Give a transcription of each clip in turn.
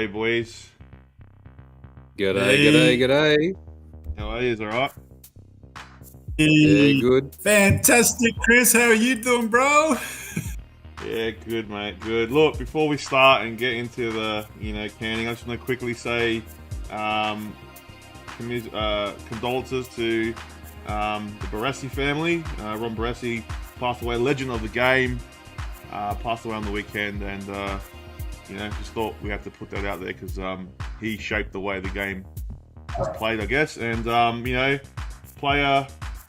you, boys? G'day. How are you? All right? Yeah, good. Fantastic, Chris. How are you doing, bro? Yeah, good, mate. Good. Look, before we start and get into the, canning, I just want to quickly say condolences to the Barassi family. Ron Barassi passed away, legend of the game, passed away on the weekend, and just thought we had to put that out there because he shaped the way the game was played, I guess. And player,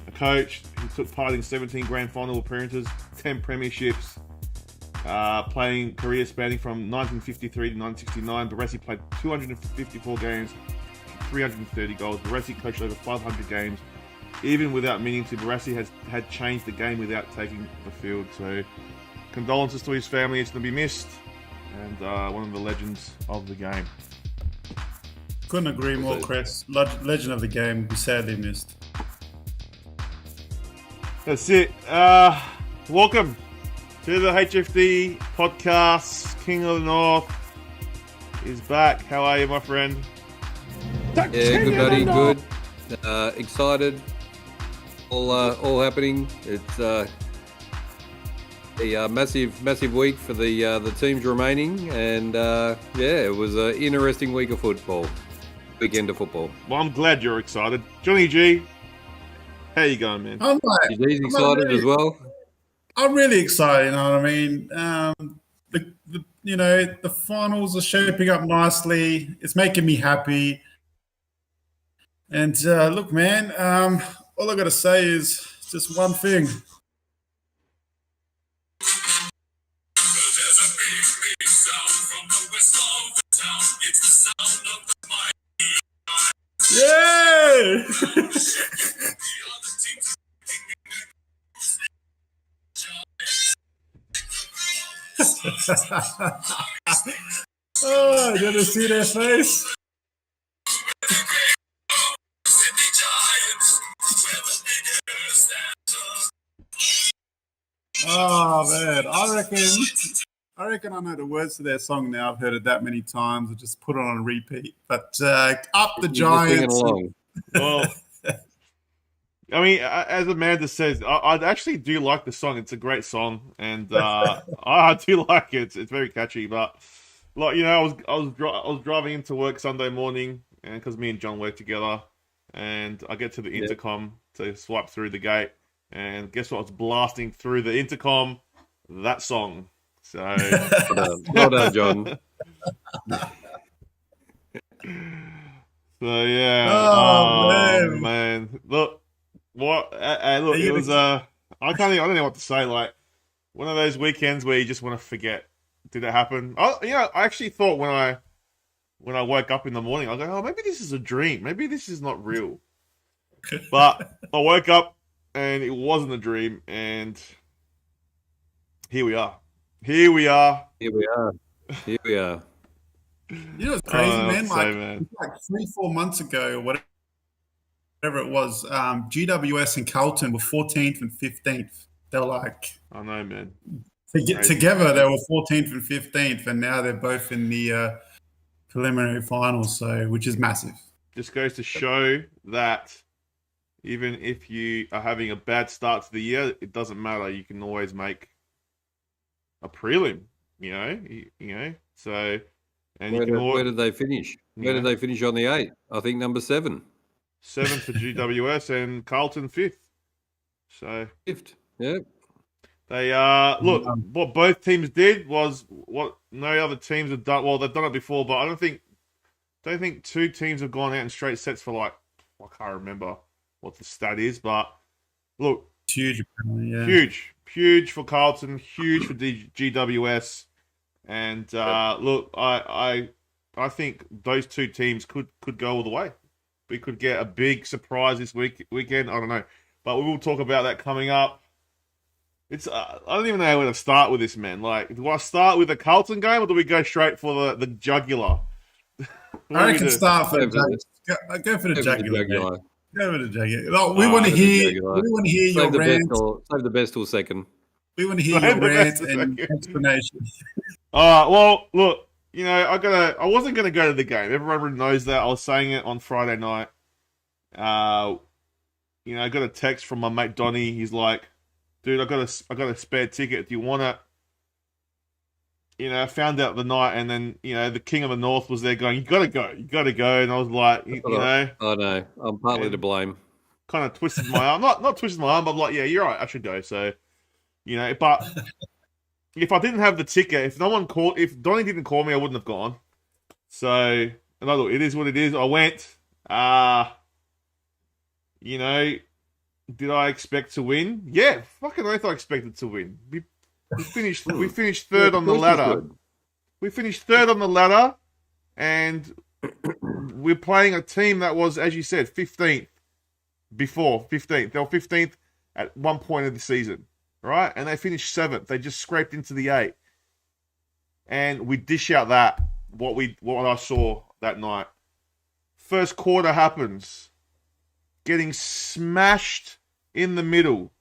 a coach, he took part in 17 grand final appearances, 10 premierships, playing career spanning from 1953 to 1969. Barassi played 254 games, 330 goals. Barassi coached over 500 games. Even without meaning to, Barassi had changed the game without taking the field. So condolences to his family. It's going to be missed. And one of the legends of the game. Couldn't agree more, Chris. Legend of the game, we sadly missed. That's it. Welcome to the HFD podcast. King of the North is back. How are you, my friend? Yeah, good, buddy. Good. Excited. All happening. It's a massive week for the teams remaining, and it was an interesting week of football. Weekend of football. Well, I'm glad you're excited, Johnny G. How you going, man? I'm He's excited as well. I'm really excited. You know what I mean? The finals are shaping up nicely. It's making me happy. And look, man, all I got to say is just one thing. Yeah! Oh, did you see their face? Oh man, I reckon I know the words to their song now. I've heard it that many times. I just put it on repeat. But up the Giants. Well, I mean, as Amanda says, I actually do like the song. It's a great song, and I do like it. It's very catchy. But I was driving into work Sunday morning, and because me and John work together, and I get to the intercom to swipe through the gate, and guess what? It's blasting through the intercom. That song. So well done, John. So yeah. Oh man. Look. What? Look, it was. I don't know what to say. Like one of those weekends where you just want to forget. Did it happen? I actually thought when I woke up in the morning, I was like, oh, maybe this is a dream. Maybe this is not real. But I woke up and it wasn't a dream, and here we are. You know what's crazy, man? Like 3-4 months ago, whatever it was, GWS and Carlton were 14th and 15th. They were like, I know, man. Together, they were 14th and 15th, and now they're both in the preliminary finals, which is massive. Just goes to show that even if you are having a bad start to the year, it doesn't matter. You can always make a prelim. So. And where did they finish? Where did they finish on the 8th? I think number 7. 7 for GWS and Carlton 5th. So 5th, yeah. They look, what both teams did was what no other teams have done. Well, they've done it before, but I don't think two teams have gone out in straight sets for I can't remember what the stat is, but look, huge, huge for Carlton, huge for GWS. And look, I think those two teams could go all the way. We could get a big surprise this weekend. I don't know, but we will talk about that coming up. It's I don't even know where to start with this, man. Like, do I start with the Carlton game, or do we go straight for the jugular? I reckon start for the jugular. Go for the jugular. Go for the jugular. No, we want to hear your rant. Save the best till second. We want to hear your rant and explanation. Well, look, I wasn't gonna go to the game. Everyone knows that. I was saying it on Friday night. I got a text from my mate Donnie. He's like, "Dude, I got a spare ticket. Do you want it?" I found out the night, and then the King of the North was there going, "You gotta go, you gotta go." And I was like, I know, I'm partly to blame. Kind of twisted my arm, not twisted my arm, but I'm like, yeah, you're right, I should go. So, but if I didn't have the ticket, if Donnie didn't call me, I wouldn't have gone. So, and look, it is what it is. I went. Did I expect to win? Yeah, fucking oath, I expected to win. We finished third on the ladder. We finished third on the ladder, and we're playing a team that was, as you said, 15th. Before 15th, they were 15th at one point of the season, right? And they finished 7th. They just scraped into the 8, and we dish out what I saw that night. First quarter happens, getting smashed in the middle.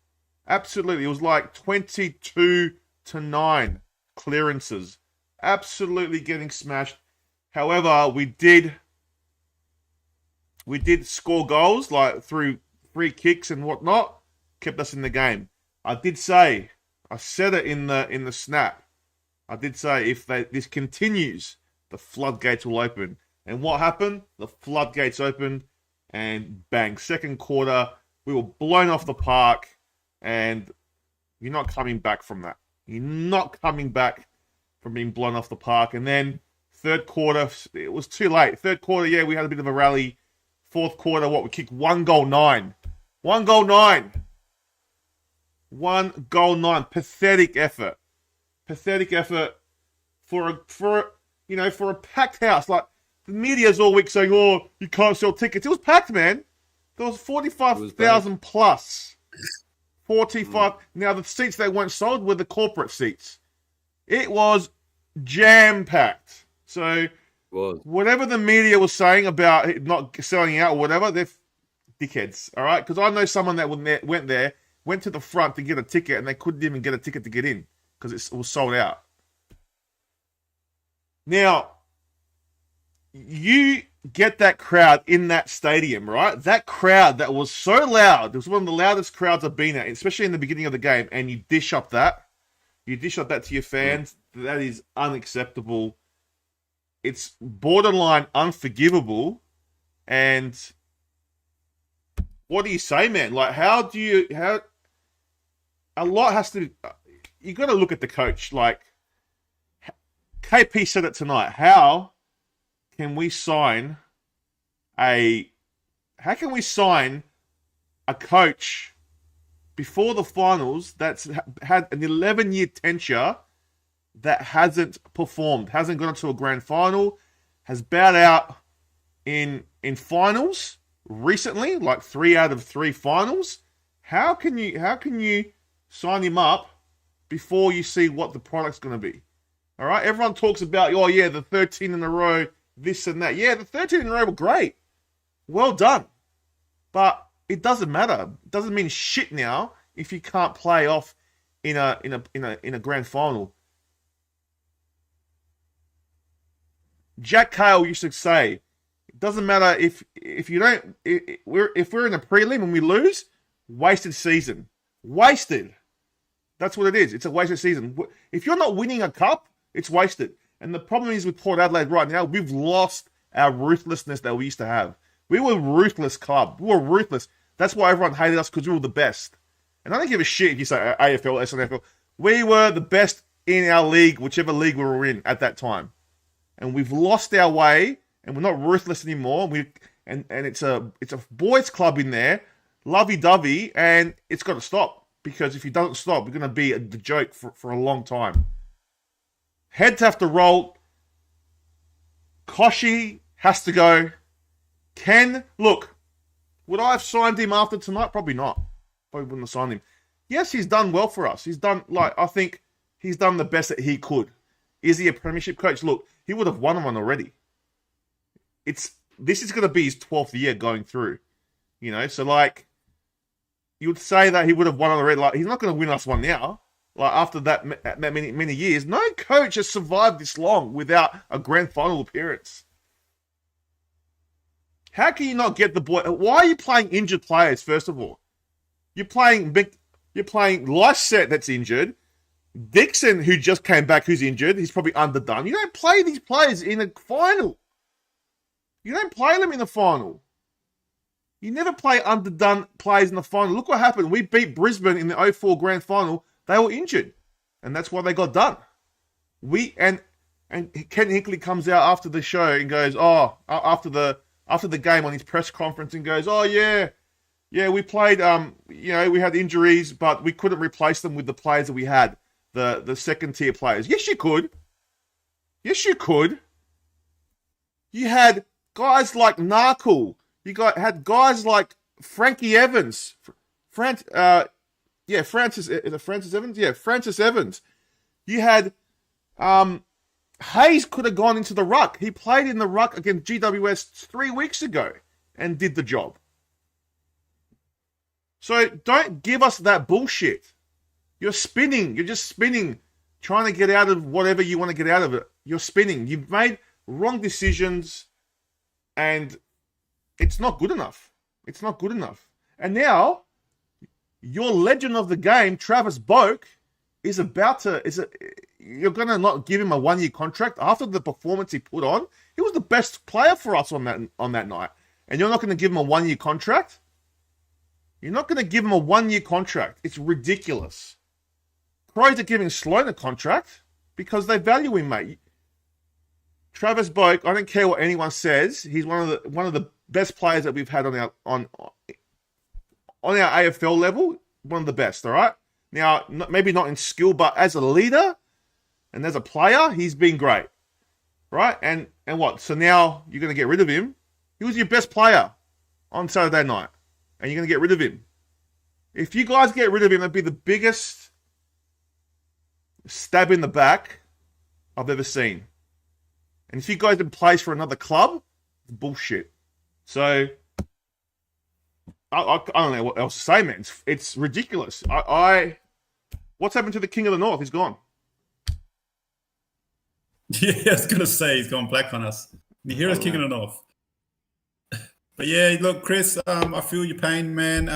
Absolutely, it was like 22-9 clearances. Absolutely getting smashed. However, we did score goals like through free kicks and whatnot, kept us in the game. I said it in the snap. I did say if this continues, the floodgates will open. And what happened? The floodgates opened, and bang! Second quarter, we were blown off the park, and you're not coming back from that. You're not coming back from being blown off the park. And then third quarter, it was too late. Third quarter, yeah, we had a bit of a rally. Fourth quarter, we kicked 1 goal 9. 1 goal 9. 1 goal 9. Pathetic effort. Pathetic effort for a packed house. Like, the media's all week saying, "Oh, you can't sell tickets." It was packed, man. There was 45,000 plus. 45. Now, the seats that weren't sold were the corporate seats. It was jam-packed. So, whatever the media was saying about it not selling out or whatever, they're dickheads, all right? Because I know someone that went to the front to get a ticket, and they couldn't even get a ticket to get in because it was sold out. Now, you get that crowd in that stadium, right? That crowd that was so loud. It was one of the loudest crowds I've been at, especially in the beginning of the game, and you dish up that. You dish up that to your fans. That is unacceptable. It's borderline unforgivable. And what do you say, man? Like, a lot has to, you got to look at the coach. Like, KP said it tonight. How can we sign a coach before the finals that's had an 11-year tenure that hasn't performed, hasn't gone to a grand final, has bowed out in finals recently, like 3 out of 3 finals? How can you sign him up before you see what the product's going to be? All right, everyone talks about, oh yeah, the 13 in a row, this and that. Yeah, the 13 in a row were great. Well done. But it doesn't matter. It doesn't mean shit now if you can't play off in a grand final. Jack Cale used to say, it doesn't matter if we're in a prelim and we lose, wasted season. Wasted. That's what it is. It's a wasted season. If you're not winning a cup, it's wasted. And the problem is with Port Adelaide right now, we've lost our ruthlessness that we used to have. We were a ruthless club. We were ruthless. That's why everyone hated us, because we were the best. And I don't give a shit if you say AFL, SNFL. We were the best in our league, whichever league we were in at that time. And we've lost our way, and we're not ruthless anymore. And it's a boys' club in there, lovey-dovey, and it's got to stop. Because if it doesn't stop, we're going to be the joke for a long time. Heads have to roll. Koshi has to go. Ken, look, would I have signed him after tonight? Probably not. Probably wouldn't have signed him. Yes, he's done well for us. I think he's done the best that he could. Is he a premiership coach? Look, he would have won one already. This is going to be his 12th year going through. So like, you would say that he would have won already. Like, he's not going to win us one now. like after that many years, no coach has survived this long without a grand final appearance. How can you not get the boy? Why are you playing injured players? First of all, you're playing Lyset that's injured. Dixon, who just came back, who's injured, he's probably underdone. You don't play these players in a final. You don't play them in the final. You never play underdone players in the final. Look what happened. We beat Brisbane in the 04 grand final. They were injured, and that's why they got done. And Ken Hinkley comes out after the show and goes, after the game on his press conference and goes, we played, we had injuries, but we couldn't replace them with the players that we had, the second tier players. Yes, you could. Yes, you could. You had guys like Narkle. Had guys like Frankie Evans. Francis Evans? Yeah, Francis Evans. You had Hayes could have gone into the ruck. He played in the ruck against GWS 3 weeks ago and did the job. So don't give us that bullshit. You're spinning. You're just spinning, trying to get out of whatever you want to get out of it. You're spinning. You've made wrong decisions, and it's not good enough. It's not good enough. And now, your legend of the game, Travis Boak, you're going to not give him a 1-year contract after the performance he put on. He was the best player for us on that night. And you're not going to give him a 1-year contract? You're not going to give him a 1-year contract. It's ridiculous. Crows are giving Sloan a contract because they value him, mate. Travis Boak, I don't care what anyone says, he's one of the best players that we've had on our AFL level. One of the best, all right? Now, maybe not in skill, but as a leader and as a player, he's been great, right? And what? So now you're going to get rid of him? He was your best player on Saturday night, and you're going to get rid of him. If you guys get rid of him, that'd be the biggest stab in the back I've ever seen. And if you guys in place for another club, it's bullshit. So I don't know what else to say, man. It's ridiculous. What's happened to the King of the North? He's gone. Yeah, I was going to say he's gone black on us. The hero's King of the North. But yeah, look, Chris, I feel your pain, man.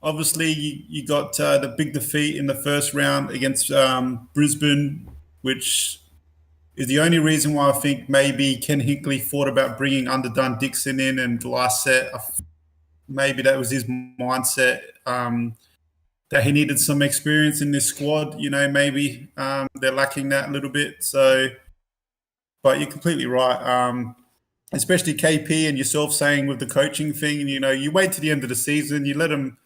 Obviously, you got the big defeat in the first round against Brisbane, which is the only reason why I think maybe Ken Hinkley thought about bringing underdone Dixon in and Lyset. Maybe that was his mindset, that he needed some experience in this squad. You know, maybe they're lacking that a little bit. So, but you're completely right. Especially KP and yourself saying with the coaching thing, you know, you wait to the end of the season, you let him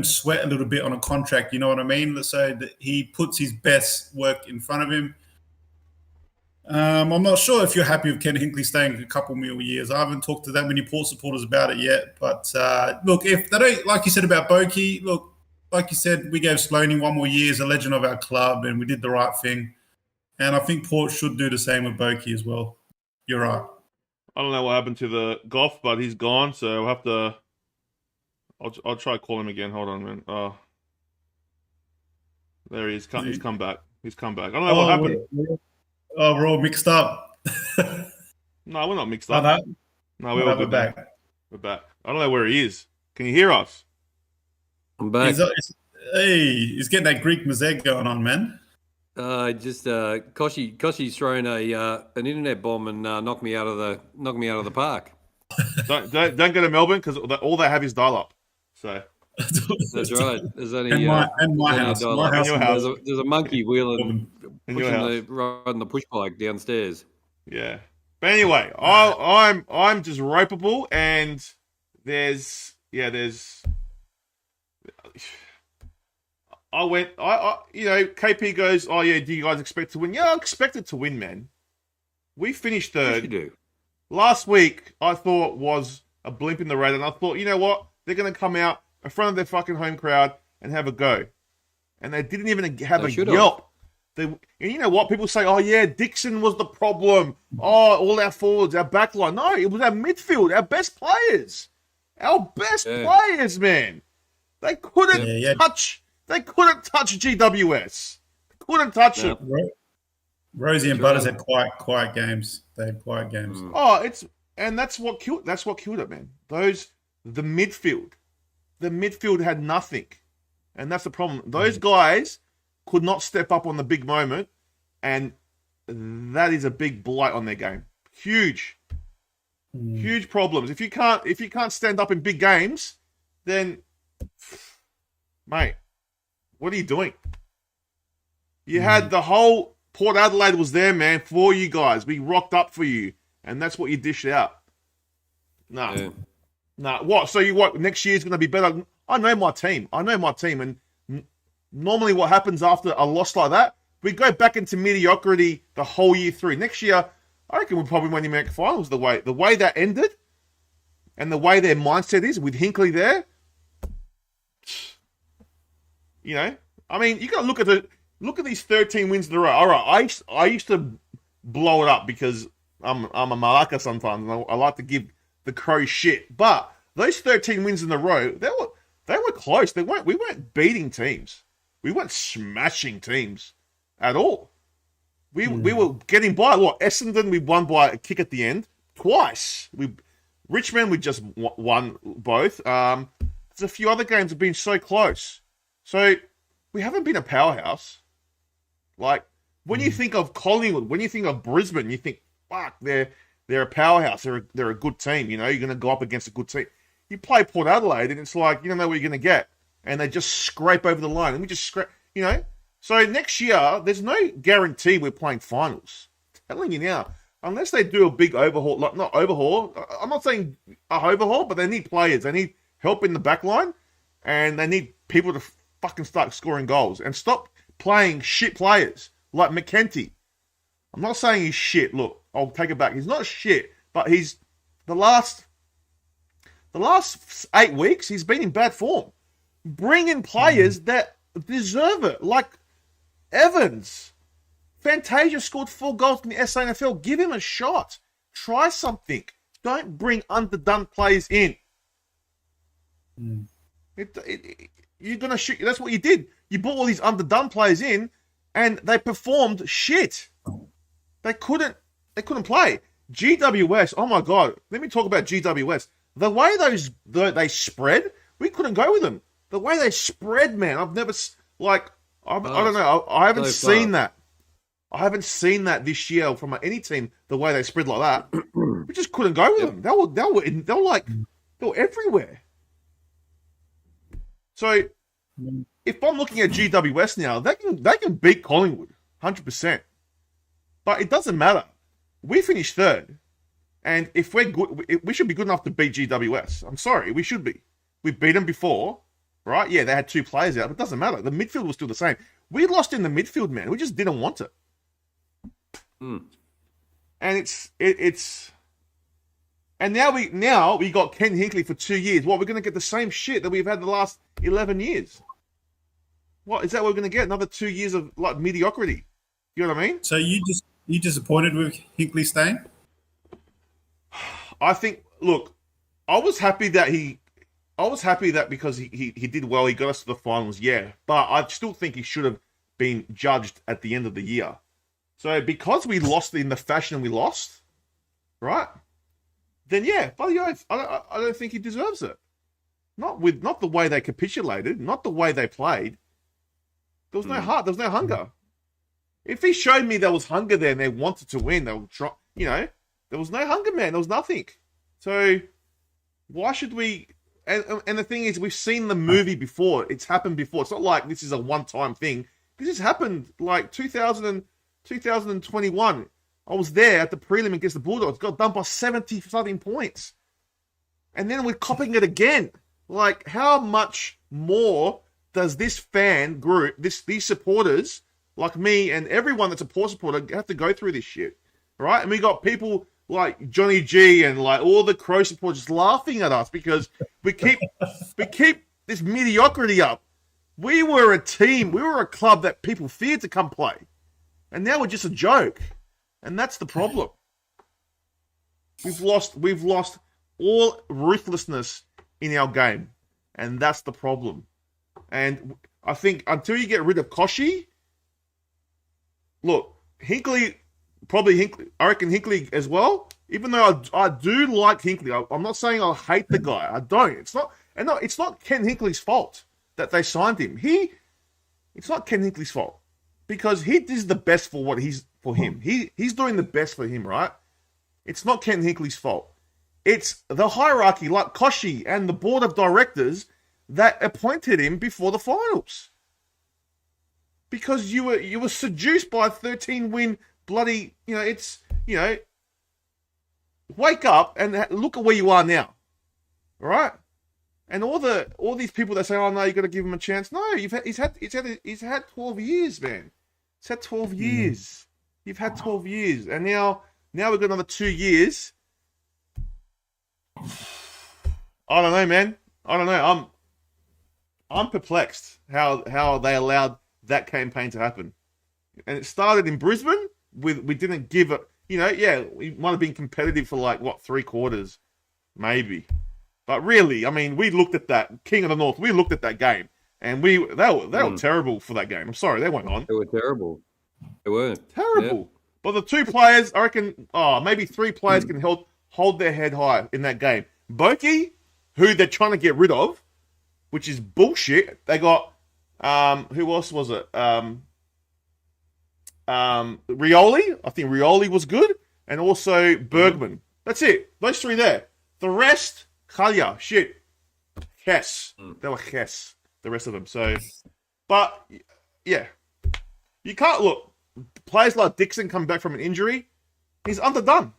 sweat a little bit on a contract, you know what I mean? So that he puts his best work in front of him. I'm not sure if you're happy with Ken Hinkley staying a couple more years. I haven't talked to that many Port supporters about it yet. But look, if they don't, like you said about Boakey, look, like you said, we gave Sloaney 1 more year as a legend of our club, and we did the right thing. And I think Port should do the same with Boakey as well. You're right. I don't know what happened to the Goff, but he's gone, so we'll have to. I'll try to call him again. Hold on, man. There he is. He's come back. He's come back. I don't know what happened. We're all mixed up. No, we're not mixed up. No, we're all good back. We're back. I don't know where he is. Can you hear us? I'm back. He's getting that Greek mosaic going on, man. Koshi's thrown an internet bomb and knocked me out of the park. don't go to Melbourne because all they have is dial-up. So that's right. There's only and my house. My house. There's a monkey wheeling, riding the push bike downstairs. Yeah, but anyway, I'm just ropeable, and there's. KP goes, oh yeah, do you guys expect to win? Yeah, I expected to win, man. We finished third. Yes, you do. Last week, I thought was a blimp in the radar, and I thought, you know what? They're going to come out in front of their fucking home crowd and have a go. And they didn't even have a yelp. And you know what? People say, oh yeah, Dixon was the problem. Oh, all our forwards, our back line. No, it was our midfield, our best players. Our best players, man. They couldn't touch They couldn't touch GWS. Couldn't touch No. it. Rosie and Butters had quiet games. They had quiet games. Oh, that's what killed it, man. The midfield had nothing, and that's the problem. Those guys could not step up on the big moment, and that is a big blight on their game. Huge problems. If you can't stand up in big games, then, mate, what are you doing? You had the whole Port Adelaide was there, man, for you guys. We rocked up for you, and that's what you dished out. Nah. What? So what? Next year's going to be better? I know my team, and normally what happens after a loss like that, we go back into mediocrity the whole year through. Next year, I reckon we'll probably win the American finals. The way that ended, and the way their mindset is with Hinkley there. You know, I mean, you got to look at these 13 wins in a row. All right, I used to blow it up because I'm a malacca sometimes, and I like to give the Crows shit. But those 13 wins in a row, they were close. We weren't beating teams. We weren't smashing teams at all. We were getting by. What, Essendon, we won by a kick at the end twice. Richmond, we just won both. There's a few other games that have been so close. So we haven't been a powerhouse. Like, when you think of Collingwood, when you think of Brisbane, you think, fuck, they're a powerhouse. They're a good team. You know, you're going to go up against a good team. You play Port Adelaide, and it's like, you don't know what you're going to get. And they just scrape over the line. And we just scrape, you know. So next year, there's no guarantee we're playing finals. I'm telling you now. Unless they do a big overhaul, like, not overhaul. I'm not saying a overhaul, but they need players. They need help in the back line. And they need people to fucking start scoring goals. And stop playing shit players like McKenty. I'm not saying he's shit. Look, I'll take it back. He's not shit, but he's the last 8 weeks he's been in bad form. Bring in players that deserve it, like Evans. Fantasia scored 4 goals in the SANFL. Give him a shot. Try something. Don't bring underdone players in. You're gonna shoot. That's what you did. You brought all these underdone players in, and they performed shit. They couldn't play. GWS. Oh my god. Let me talk about GWS. The way they spread, we couldn't go with them. The way they spread, man. I've never I don't know. I haven't seen that. I haven't seen that this year from any team. The way they spread like that, we just couldn't go with them. They were everywhere. So, if I'm looking at GWS now, they can beat Collingwood 100%. But it doesn't matter. We finished third, and if we're good, we should be good enough to beat GWS. I'm sorry, we should be. We beat them before, right? Yeah, they had 2 players out, but it doesn't matter. The midfield was still the same. We lost in the midfield, man. We just didn't want it. And it's. And now we got Ken Hinkley for 2 years. What, we're going to get the same shit that we've had the last 11 years? What, is that what we're going to get? Another 2 years of like mediocrity? You know what I mean? So you disappointed with Hinkley staying? I think. Look, I was happy that because he did well, he got us to the finals. Yeah, but I still think he should have been judged at the end of the year. So because we lost in the fashion we lost, right? Then yeah, by the oath, I don't think he deserves it. Not the way they capitulated, not the way they played. There was no heart, there was no hunger. If he showed me there was hunger there and they wanted to win, they would try. You know, there was no hunger, man. There was nothing. So why should we? And the thing is, we've seen the movie before. It's happened before. It's not like this is a one-time thing. This has happened like 2021. I was there at the prelim against the Bulldogs. Got dumped by 70-something points. And then we're copying it again. Like, how much more does this fan group, these supporters, like me and everyone that's a Port supporter, have to go through this shit? Right? And we got people like Johnny G and like all the Crow supporters just laughing at us because we keep this mediocrity up. We were a team. We were a club that people feared to come play. And now we're just a joke. And that's the problem. We've lost all ruthlessness in our game. And that's the problem. And I think until you get rid of Koshi, look, Hinkley, probably Hinkley. I reckon Hinkley as well. Even though I do like Hinkley, I'm not saying I hate the guy. I don't. It's not Ken Hinkley's fault that they signed him. It's not Ken Hinkley's fault because he is the best for him. He's doing the best for him, right? It's not Ken Hinkley's fault. It's the hierarchy, like Koshi and the board of directors, that appointed him before the finals. Because you were seduced by a 13-win bloody, wake up and look at where you are now. All right? And all these people that say, "Oh no, you got to give him a chance." No, he's had 12 years, man. He's had 12 years. You've had 12 years, and now we've got another 2 years. I don't know, man. I don't know. I'm perplexed how they allowed that campaign to happen. And it started in Brisbane we didn't give it. We might have been competitive for like 3 quarters, maybe. But really, I mean, we looked at that King of the North. We looked at that game, and they were terrible for that game. I'm sorry, they weren't on. They were terrible. They were terrible. Yep. But the 2 players, I reckon, maybe 3 players can hold their head high in that game. Boki, who they're trying to get rid of, which is bullshit. They got who else was it? Rioli. I think Rioli was good, and also Bergman. That's it. Those 3 there. The rest, Khalya, shit. Hess. They were Hess. The rest of them. So, but yeah, you can't look. Players like Dixon come back from an injury. He's underdone.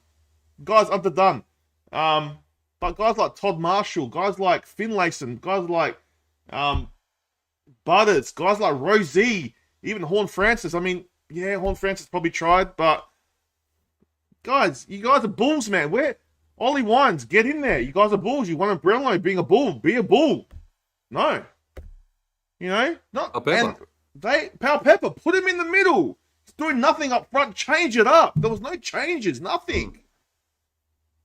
Guys underdone. But guys like Todd Marshall, guys like Finlayson, guys like Butters, guys like Rosie, even Horn Francis. I mean, yeah, Horn Francis probably tried, but guys, you guys are bulls, man. Where Ollie Wines, get in there. You guys are bulls. You want a Brownlow being a bull. Be a bull. No. Not and Pal Pepper, put him in the middle. He's doing nothing up front. Change it up. There was no changes, nothing.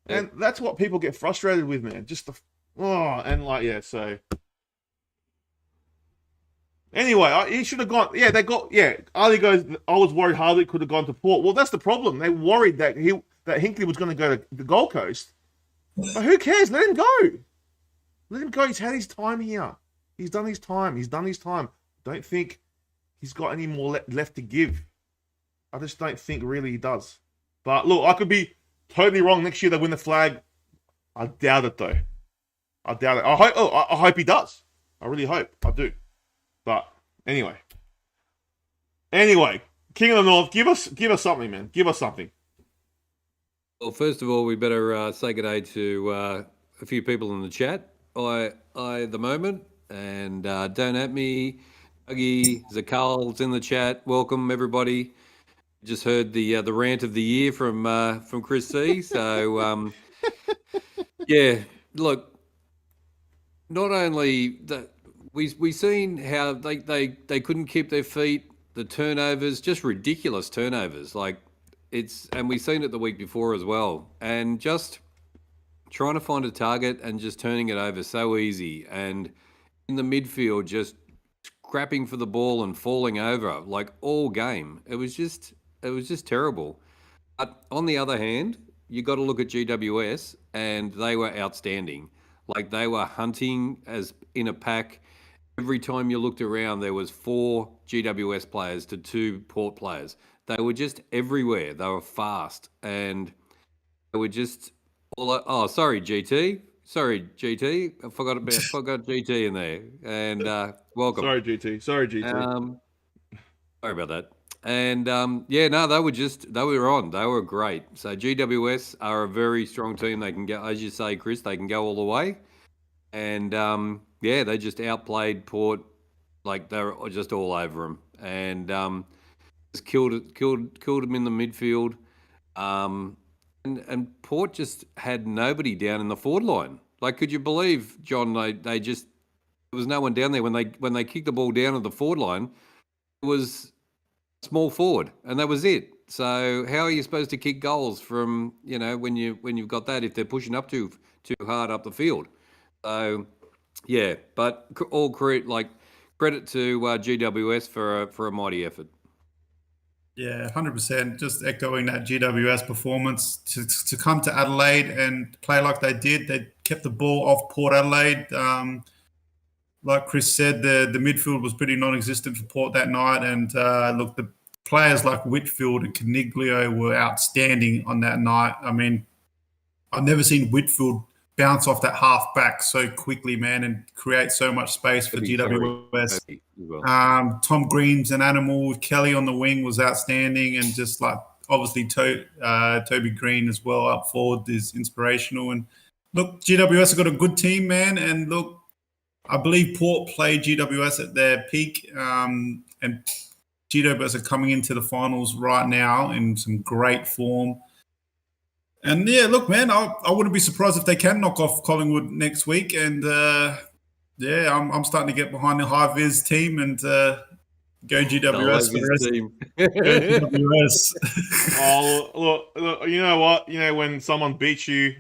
Yeah. And that's what people get frustrated with, man. So. Anyway, he should have gone. Yeah, Ali goes, I was worried Harley could have gone to Port. Well, that's the problem. They worried that Hinkley was going to go to the Gold Coast. But who cares? Let him go. Let him go. He's had his time here. He's done his time. Don't think he's got any more left to give. I just don't think really he does. But look, I could be totally wrong. Next year they win the flag. I doubt it though. I doubt it. I hope he does. I really hope. I do. But anyway, King of the North, give us something, man. Give us something. Well, first of all, we better say good day to a few people in the chat. I at the moment, and don't at me. Dougie Zakal's in the chat. Welcome everybody. Just heard the rant of the year from Chris C. So yeah, look. Not only that, we seen how they couldn't keep their feet. The turnovers, just ridiculous turnovers. And we seen it the week before as well. And just trying to find a target and just turning it over so easy. And in the midfield, just scrapping for the ball and falling over all game. It was just terrible. But on the other hand, you got to look at GWS, and they were outstanding. They were hunting as in a pack. Every time you looked around, there was 4 GWS players to 2 Port players. They were just everywhere. They were fast, and they were just sorry, GT. Sorry, GT. I forgot GT in there. And welcome. Sorry, GT. Sorry about that. And they were on. They were great. So GWS are a very strong team. They can go, as you say, Chris, they can go all the way. And they just outplayed Port. They were just all over them. And just killed them in the midfield. And Port just had nobody down in the forward line. Could you believe, John? They just, there was no one down there when they kicked the ball down at the forward line. It was small forward, and that was it. So how are you supposed to kick goals from when you've got that if they're pushing up too hard up the field? So yeah, but all credit credit to GWS for a mighty effort. Yeah, 100%. Just echoing that GWS performance to come to Adelaide and play like they did. They kept the ball off Port Adelaide. Like Chris said, the midfield was pretty non-existent for Port that night. And look, the players like Whitfield and Caniglio were outstanding on that night. I mean, I've never seen Whitfield bounce off that half back so quickly, man, and create so much space for GWS. Tom Green's an animal. Kelly on the wing was outstanding, and just like obviously Toby Green as well up forward is inspirational. And look, GWS have got a good team, man. And look, I believe Port played GWS at their peak, and GWS are coming into the finals right now in some great form. And yeah, look, man, I wouldn't be surprised if they can knock off Collingwood next week. And yeah, I'm starting to get behind the high vis team and go GWS for the rest. Team. Go GWS. Oh, look, you know what? You know, when someone beats you,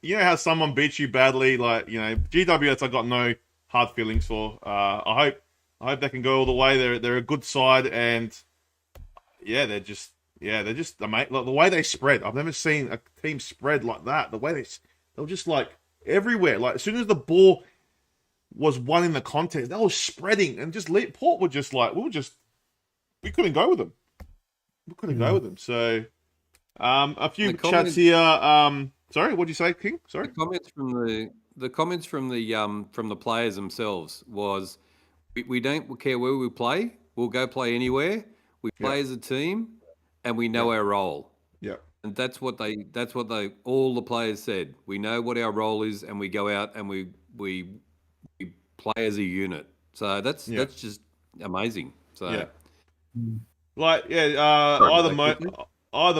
you know how someone beats you badly, like, you know, GWS I got no hard feelings for. I hope they can go all the way. They're a good side, and yeah, they're just like, the way they spread. I've never seen a team spread like that. The way they were just like everywhere. Like as soon as the ball was won in the contest, they were spreading and just Port were just like we couldn't go with them. We couldn't go with them. So a few chats here. Sorry, what did you say, King? Sorry. The comments from the players themselves was, we don't care where we play. We'll go play anywhere. We play as a team, and we know our role. Yeah. And that's what all the players said. We know what our role is, and we go out and we play as a unit. So that's just amazing. So either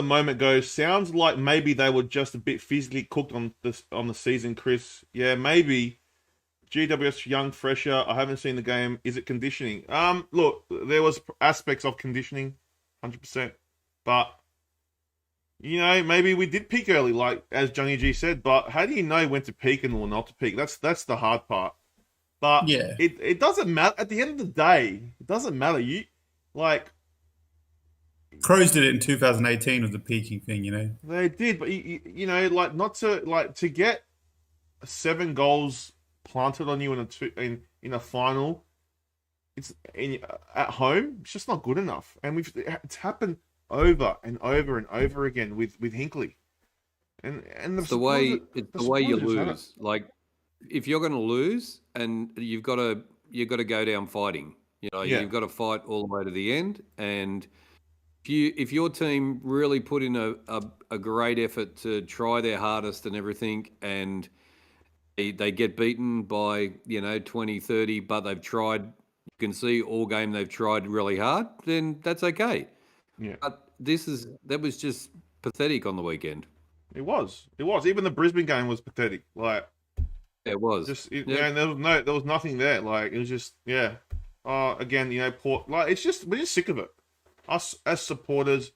moment goes, sounds like maybe they were just a bit physically cooked on the season, Chris. Yeah, maybe. GWS young, fresher. I haven't seen the game. Is it conditioning? Look, there was aspects of conditioning, 100%. But you know, maybe we did peak early, like as Johnny G said. But how do you know when to peak and when not to peak? That's the hard part. But yeah, it doesn't matter. At the end of the day, it doesn't matter. You like Crows did it in 2018 with the peaking thing, you know. They did, but you know, like not to get 7 goals planted on you in a final, it's at home. It's just not good enough, and it's happened over and over and over again with Hinkley, and the way you lose. Like if you're going to lose, and you've got to go down fighting. You know, you've got to fight all the way to the end, and if your team really put in a great effort to try their hardest and everything, and they get beaten by, 20, 30, but they've tried, you can see all game they've tried really hard, then that's okay. Yeah. But that was just pathetic on the weekend. It was. Even the Brisbane game was pathetic. Like, it was. And there was nothing there. Like, it was just, again, Port, like, we're just sick of it. Us as supporters,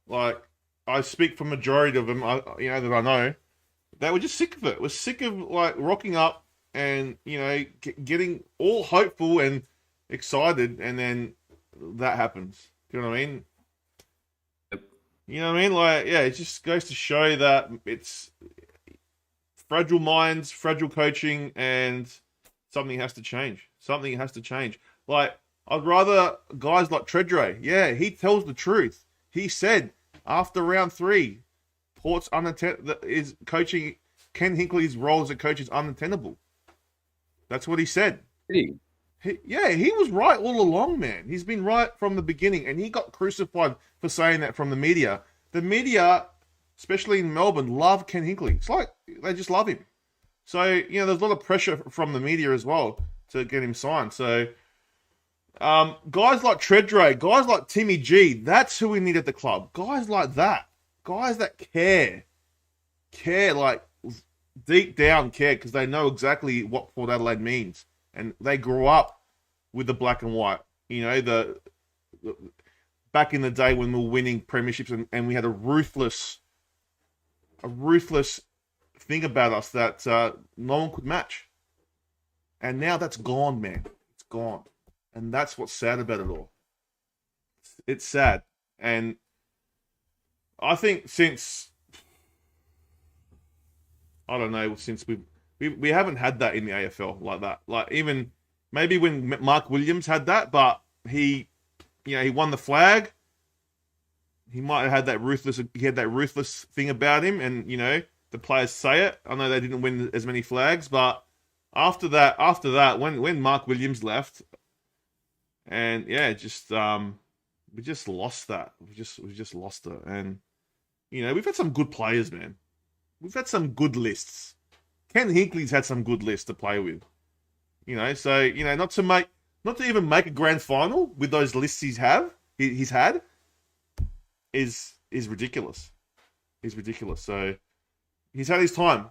like, I speak for majority of them, that I know, they were just sick of it. We're sick of, like, rocking up and, getting all hopeful and excited, and then that happens. Do you know what I mean? Yep. You know what I mean? Like, yeah, it just goes to show that it's fragile minds, fragile coaching, and something has to change. Something has to change. Like, I'd rather guys like Tredre. Yeah, he tells the truth. He said after round 3, Port's is coaching. Ken Hinkley's role as a coach is unattainable. That's what he said. He was right all along, man. He's been right from the beginning, and he got crucified for saying that from the media. The media, especially in Melbourne, love Ken Hinkley. It's like they just love him. So, there's a lot of pressure from the media as well to get him signed. So, guys like Tredre, guys like Timmy G, that's who we need at the club. Guys like that. Guys that care, like deep down care, because they know exactly what Port Adelaide means, and they grew up with the black and white. The back in the day when we were winning premierships, and we had a ruthless thing about us that no one could match. And now that's gone, man. It's gone. And that's what's sad about it all. It's sad. And I think since, I don't know, since we haven't had that in the AFL like that. Like even maybe when Mark Williams had that, but he won the flag. He might have had that ruthless thing about him, and the players say it. I know they didn't win as many flags, but after that, when Mark Williams left, and we just lost that. We just lost it, and we've had some good players, man. We've had some good lists. Ken Hinkley's had some good lists to play with. So not to even make a grand final with those lists he's had is ridiculous. He's ridiculous. So he's had his time.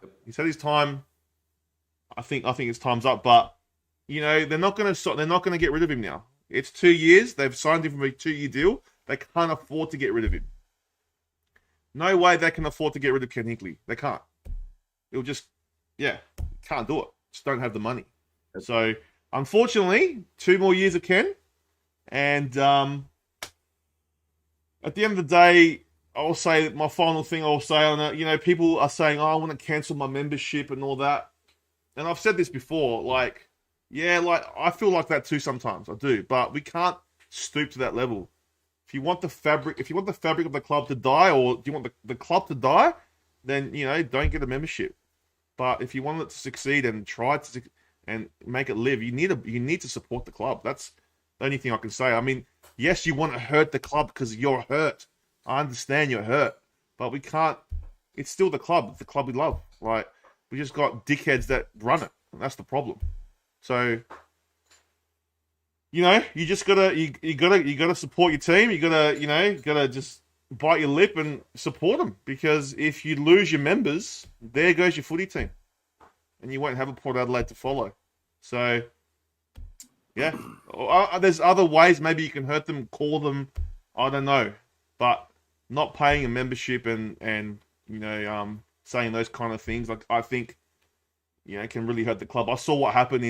I think his time's up. But they're not going to get rid of him now. It's 2 years. They've signed him for a 2-year deal. They can't afford to get rid of him. No way they can afford to get rid of Ken Hinkley. They can't. It'll just, can't do it. Just don't have the money. So, unfortunately, 2 more years of Ken. And at the end of the day, I'll say my final thing I'll say on it. People are saying, I want to cancel my membership and all that. And I've said this before, I feel like that too sometimes. I do. But we can't stoop to that level. If you want the fabric of the club to die, or do you want the club to die, then, don't get a membership. But if you want it to succeed and try to and make it live, you need to support the club. That's the only thing I can say. I mean, yes, you want to hurt the club because you're hurt. I understand you're hurt, but we can't. It's still the club. It's the club we love. We just got dickheads that run it, and that's the problem. So, you just gotta support your team. You gotta just bite your lip and support them, because if you lose your members, there goes your footy team, and you won't have a Port Adelaide to follow. So, there's other ways maybe you can hurt them, call them, I don't know, but not paying a membership and saying those kind of things, I think, can really hurt the club. I saw what happened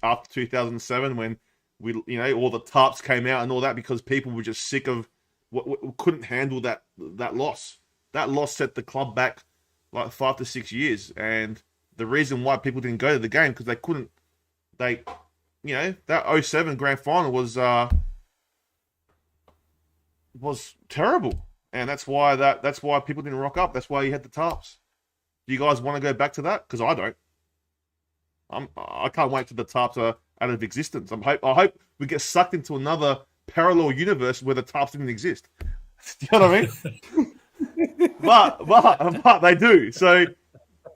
after 2007 when all the tarps came out and all that, because people were just sick of couldn't handle that loss. That loss set the club back 5 to 6 years, and the reason why people didn't go to the game because they couldn't. That 07 grand final was terrible, and that's why people didn't rock up. That's why you had the tarps. Do you guys want to go back to that? Because I don't. I can't wait till the tarps are out of existence. I hope we get sucked into another parallel universe where the tarps didn't exist. Do you know what I mean? but they do. So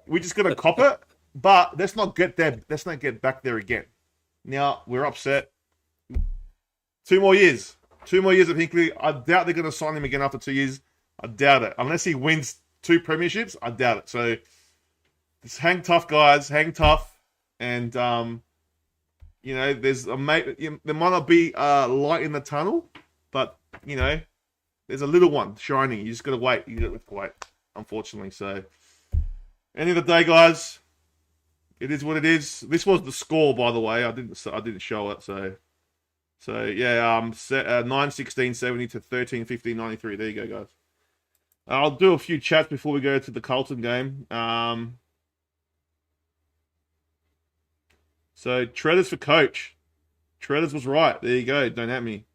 we just got to cop it. But let's not get there. Let's not get back there again. Now we're upset. 2 more years. 2 more years of Hinkley. I doubt they're going to sign him again after 2 years. I doubt it. Unless he wins 2 premierships, I doubt it. So just hang tough, guys. Hang tough. And there might not be light in the tunnel, but there's a little one shining. You just got to wait. You have to wait, unfortunately. So, end of the day, guys, it is what it is. This was the score, by the way. I didn't show it. So 9-16-70 to 13-15-93. There you go, guys. I'll do a few chats before we go to the CARLTON game. So, Treaders for coach. Treaders was right. There you go. Don't at me.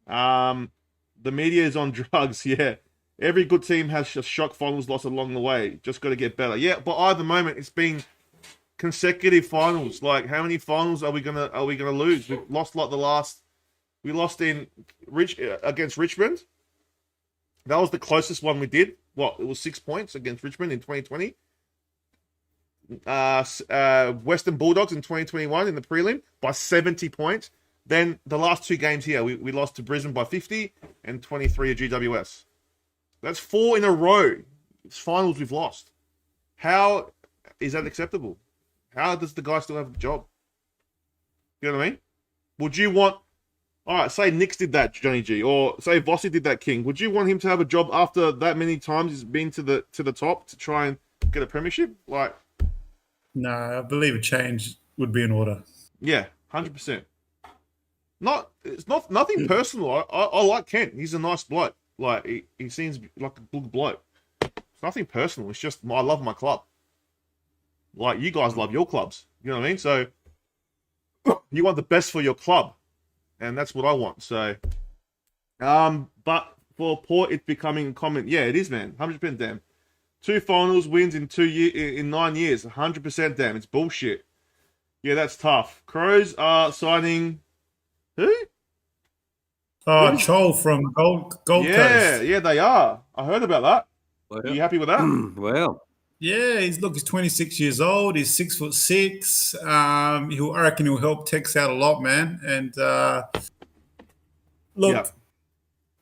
The media is on drugs. Yeah. Every good team has a shock finals loss along the way. Just got to get better. Yeah, but at the moment, it's been consecutive finals. How many finals are we gonna lose? We've lost we lost against Richmond. That was the closest one we did. It was 6 points against Richmond in 2020. Western Bulldogs in 2021 in the prelim by 70 points. Then the last 2 games here, we lost to Brisbane by 50 and 23 at GWS. That's 4 in a row. It's finals we've lost. How is that acceptable? How does the guy still have a job? You know what I mean? Would you want... All right, say Nix did that, Johnny G, or say Vossi did that, King. Would you want him to have a job after that many times he's been to the top to try and get a premiership? No, I believe a change would be in order. Yeah, 100%. It's nothing personal. I like Kent. He's a nice bloke. Like he seems like a good bloke. It's nothing personal. It's just I love my club. Like you guys love your clubs. You know what I mean? So you want the best for your club, and that's what I want. So, but for Port, it's becoming common. Yeah, it is, man. 100% damn. 2 finals wins in 9 years. 100% damn. It's bullshit. Yeah, that's tough. Crows are signing who? Oh, Chol from Gold Coast. Yeah, they are. I heard about that. Well, Are you happy with that? well, Yeah, he's 26 years old. He's 6'6". I reckon he'll help Tex out a lot, man. And look, Yeah.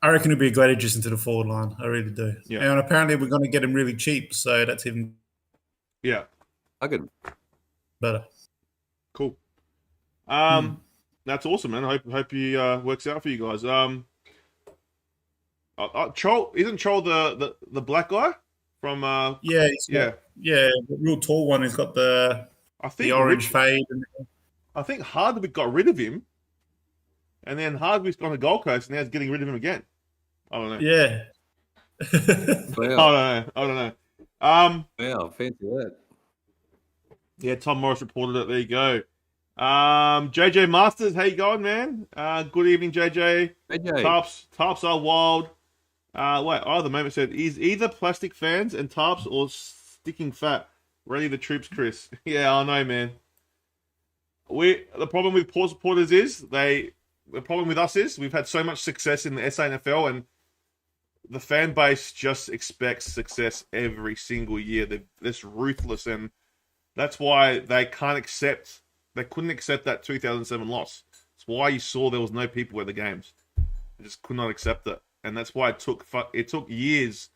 I reckon he'll be a great addition to the forward line. I really do. Yeah. And apparently we're going to get him really cheap, so that's even Yeah. I could. better. Cool. That's awesome, man. I hope he works out for you guys. Chol, isn't Chol the black guy from? Yeah, Yeah. the real tall one. He's got the I think orange fade. I think Hardwick got rid of him, and then Hardwick's gone to Gold Coast, and now he's getting rid of him again. I don't know. Yeah. Well, I don't know. well, fancy that. Yeah, Tom Morris reported it. There you go. JJ Masters, how you going, man? Good evening, JJ. AJ. Tarps are wild. The moment said, is either plastic fans and tarps or sticking fat. Ready the troops, Chris. Yeah, I know, man. The problem with Port supporters is the problem with us is we've had so much success in the SANFL and the fan base just expects success every single year. They're just ruthless, and that's why they couldn't accept that 2007 loss. That's why you saw there was no people at the games. They just could not accept it, and that's why it took years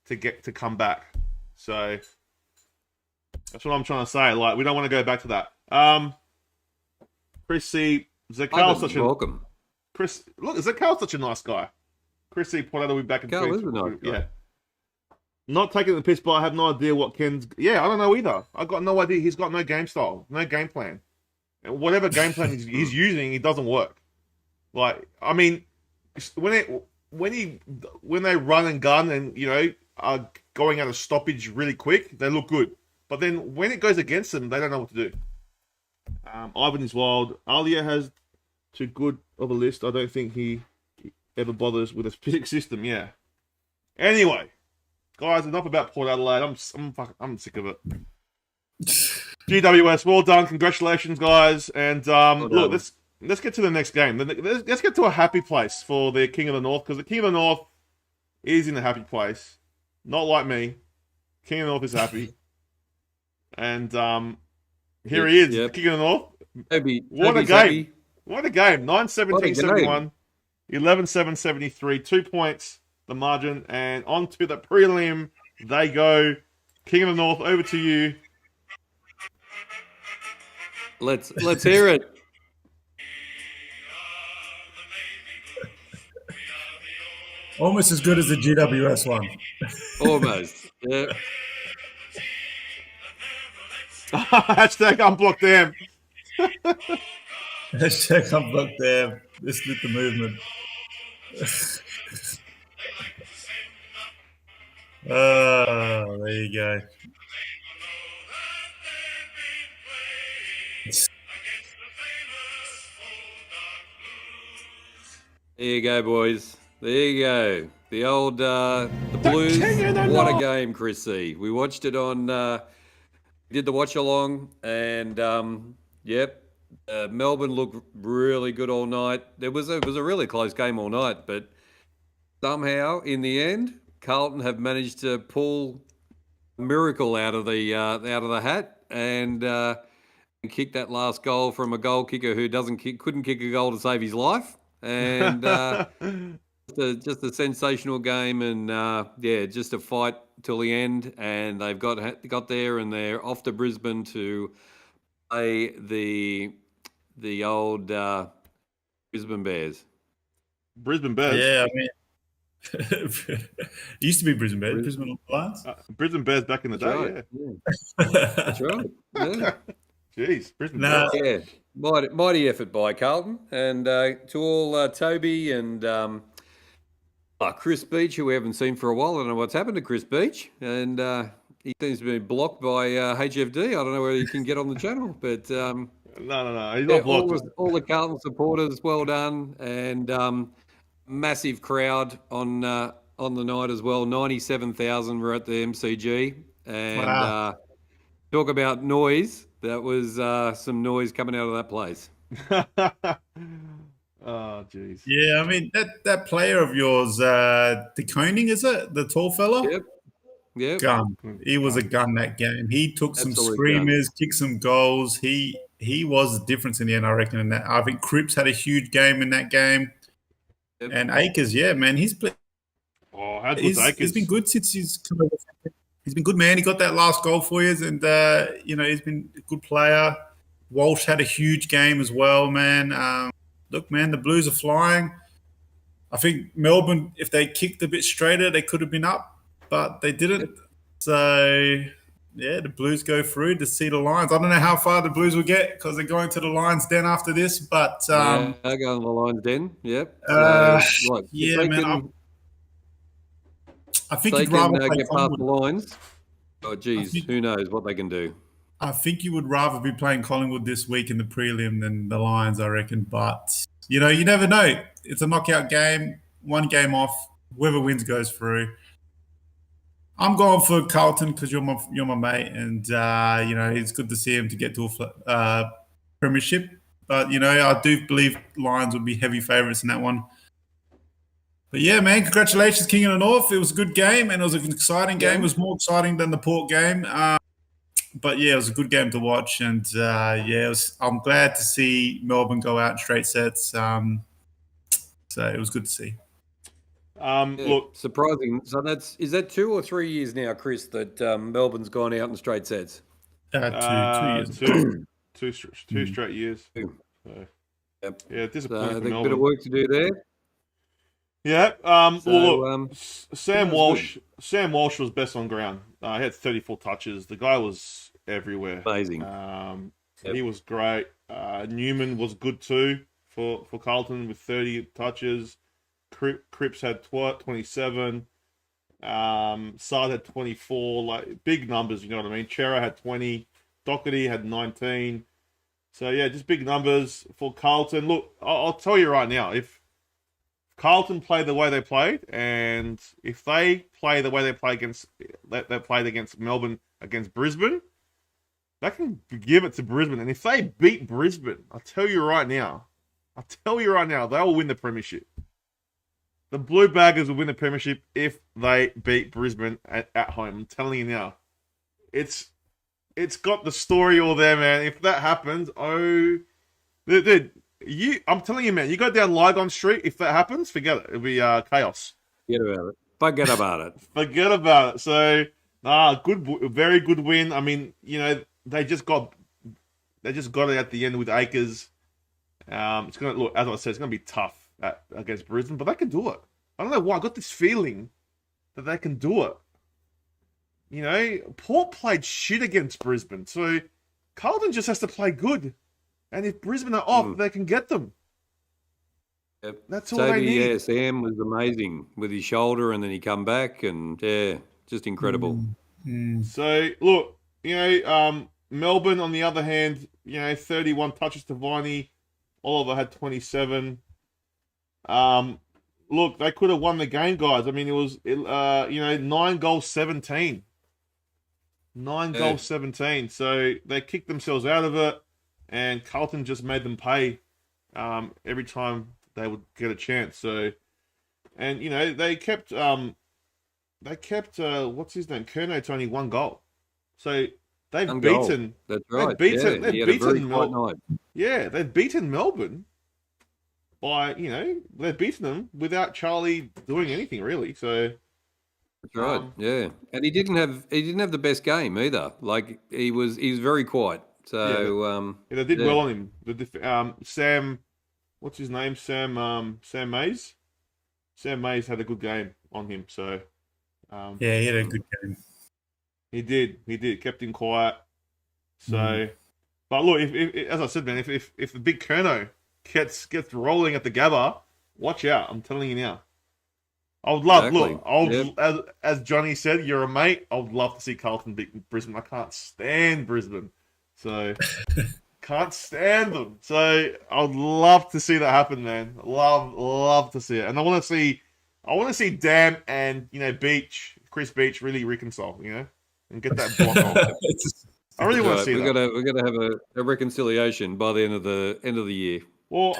to come back. So that's what I'm trying to say. Like, we don't want to go back to that. Chris C. Zakal's such a welcome. Zakal's such a nice guy. Chris C. Potato will be back in Cal is a nice guy. Yeah. Not taking the piss, but I have no idea what Ken's. Yeah, I don't know either. I've got no idea. He's got no game style, no game plan. And whatever game plan he's using, it doesn't work. Like, I mean, when they run and gun and are going out of stoppage really quick, they look good. But then when it goes against them, they don't know what to do. Ivan is wild. Alia has too good of a list. I don't think he ever bothers with a physics system. Yeah. Anyway, guys, enough about Port Adelaide. I'm sick of it. GWS, well done. Congratulations, guys. And look, let's get to the next game. Let's get to a happy place for the King of the North, because the King of the North is in a happy place. Not like me. King of the North is happy. And here he is, Yep. King of the North. What a game. Happy. What a game. 9-17-71, 11-7-73, 2 points, the margin. And on to the prelim they go. King of the North, over to you. Let's hear it. Almost as good as the GWS one. Almost. Yeah. Hashtag unblock them. Hashtag unblock them. Let's split the movement. Oh, there you go. There you go, boys. There you go. The old the Blues. What a game, Chris C. We watched it on. Did the watch along, and Melbourne looked really good all night. It was a really close game all night, but somehow in the end, Carlton have managed to pull a miracle out of the hat and kick that last goal from a goal kicker who couldn't kick a goal to save his life. And just a sensational game, and just a fight till the end. And they've got there, and they're off to Brisbane to play the old Brisbane Bears. Brisbane Bears. Yeah, I mean, it used to be Brisbane Bears. Brisbane Lions. Brisbane Bears back in the day. Right. Yeah. That's right. Yeah. Jeez, Brisbane Nah. Bears. Yeah. mighty effort by Carlton, and to all Toby and Chris Beach, who we haven't seen for a while. I don't know what's happened to Chris Beach, and he seems to be blocked by HFD. I don't know whether he can get on the channel, but No, he's not blocked. All the Carlton supporters, well done, and massive crowd on the night as well. 97,000 were at the MCG, and Wow. talk about noise. That was some noise coming out of that place. Oh, jeez. Yeah, I mean that player of yours, De Koning, is it the tall fella? Yep. Gun. He was a gun that game. He took some Absolute screamers, kicked some goals. He was the difference in the end, I reckon. In that, I think Cripps had a huge game in that game, and Akers, yeah, man, he's been good since he's come over. He's been good, man. He got that last goal for you, and he's been a good player. Walsh had a huge game as well, man. Look, man, the Blues are flying. I think Melbourne, if they kicked a bit straighter, they could have been up, but they didn't. So, yeah, the Blues go through to see the Lions. I don't know how far the Blues will get because they're going to the Lions Den after this, but they're going to the Lions Den. Yep. Yeah, man. I think they you'd rather can play get past the Collingwood. Lions. Oh, geez, who knows what they can do? I think you would rather be playing Collingwood this week in the prelim than the Lions, I reckon. But, you never know. It's a knockout game, one game off. Whoever wins goes through. I'm going for Carlton because you're my mate, and it's good to see him to get to a premiership. But I do believe Lions will be heavy favourites in that one. But yeah, man, congratulations, King of the North. It was a good game, and it was an exciting game. It was more exciting than the Port game. But yeah, it was a good game to watch, and I'm glad to see Melbourne go out in straight sets. So it was good to see. Look, surprising. So is that 2 or 3 years now, Chris, that Melbourne's gone out in straight sets? 2 years. Two straight years. So, yep. Yeah, disappointing. So a bit of work to do there. Yeah. Sam Walsh was best on ground. He had 34 touches. The guy was everywhere. Amazing. He was great. Newman was good too for Carlton with 30 touches. Cripps had 27. Sard had 24. Like big numbers, you know what I mean? Chera had 20. Doherty had 19. So yeah, just big numbers for Carlton. Look, I'll tell you right now, if Carlton play the way they played, and if they play the way they played against Melbourne, against Brisbane, they can give it to Brisbane. And if they beat Brisbane, I'll tell you right now, they will win the premiership. The Blue Baggers will win the premiership if they beat Brisbane at home. I'm telling you now. It's got the story all there, man. If that happens, dude, I'm telling you, man, you go down Lygon Street, if that happens, forget it. It'll be chaos. Forget about it. Forget about it. So, very good win. I mean, they just got it at the end with Akers. It's gonna look, as I said, it's gonna be tough against Brisbane, but they can do it. I don't know why. I got this feeling that they can do it. Port played shit against Brisbane, so Carlton just has to play good. And if Brisbane are off, they can get them. Yep. That's all they need. Yeah, Sam was amazing with his shoulder, and then he come back, and just incredible. So look, Melbourne on the other hand, 31 touches to Viney. Oliver had 27. Look, they could have won the game, guys. I mean, it was 9 goals, 17. 9 goals, 17. So they kicked themselves out of it. And Carlton just made them pay every time they would get a chance. So, and they kept what's his name? Kerno to only 1 goal. So they've beaten. That's right. They've beaten Melbourne. Yeah, they've beaten Melbourne by they've beaten them without Charlie doing anything really. So that's right. Yeah, and he didn't have the best game either. Like he was very quiet. So they did well on him. Sam, what's his name? Sam Mays. Sam Mays had a good game on him. So he had a good game. He did. Kept him quiet. So But look, if as I said, man, if the big Kerno gets rolling at the Gabba, watch out. I'm telling you now. I would love, Exactly. look, I would, Yep. as Johnny said, you're a mate. I would love to see Carlton beat Brisbane. I can't stand Brisbane. So, can't stand them. So, I would love to see that happen, man. Love to see it. And I want to see Dam and, Chris Beach really reconcile, and get that block off. I really want to see that. We're gonna have a reconciliation by the end of the year. Well,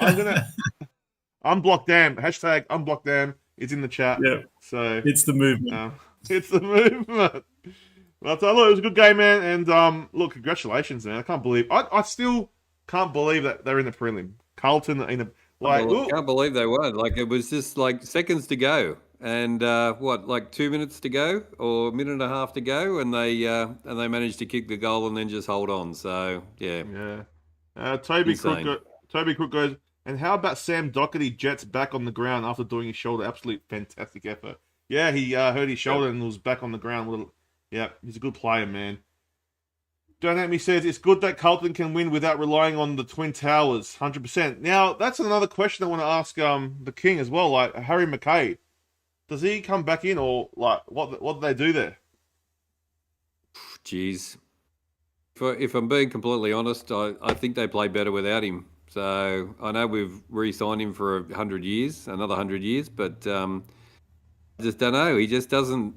unblock Dam. Hashtag unblock Dam is in the chat. Yeah. So It's the movement. it's the movement. But look, it was a good game, man. And look, congratulations, man. I still can't believe that they're in the prelim. Carlton in the Can't believe they won. Like, it was just like seconds to go, and like 2 minutes to go, or a minute and a half to go, and they managed to kick the goal and then just hold on. So yeah. Toby Insane. Crook goes. And how about Sam Doherty jets back on the ground after doing his shoulder? Absolute fantastic effort. Yeah, he hurt his shoulder and was back on the ground. Yeah, he's a good player, man. Don't Hate Me says, it's good that Carlton can win without relying on the Twin Towers, 100%. Now, that's another question I want to ask the King as well. Like, Harry McKay, does he come back in, or like what do they do there? Jeez. If I'm being completely honest, I think they play better without him. So I know we've re-signed him for another 100 years, but I just don't know. He just doesn't.